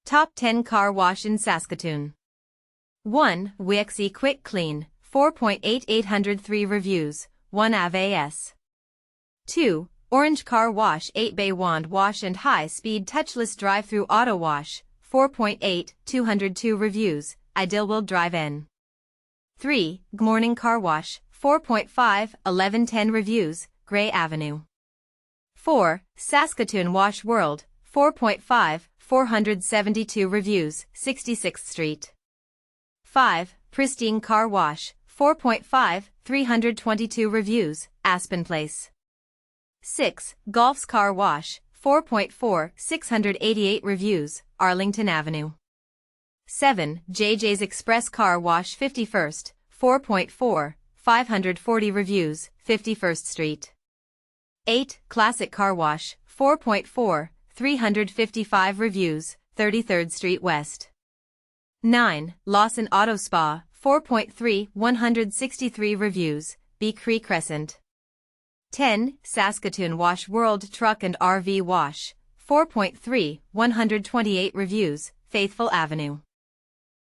Top 10 Car Wash in Saskatoon. 1. YXE Quick Clean, 4.8803 reviews, 1 Ave S. 2. Orange Car Wash 8-bay wand wash and high-speed touchless drive-through auto wash, 4.8202 reviews, Idylwyld Drive-In. 3. Morning Car Wash, 4.5, 1110 reviews, Grey Avenue. 4. Saskatoon Wash World, 4.5, 472 reviews, 66th Street. 5. Pristine Car Wash, 4.5, 322 reviews, Aspen Pl. 6. Golf's Car Wash, 4.4, 688 reviews, Arlington Avenue. 7. JJ's Express Car Wash 51st, 4.4, 540 reviews, 51st Street. 8. Classic Car Wash, 4.4, 355 reviews, 33rd Street West. 9. Lawson Auto Spa, 4.3, 163 reviews, Cree Crescent. 10. Saskatoon Wash World Truck and RV Wash, 4.3, 128 reviews, Faithfull Avenue.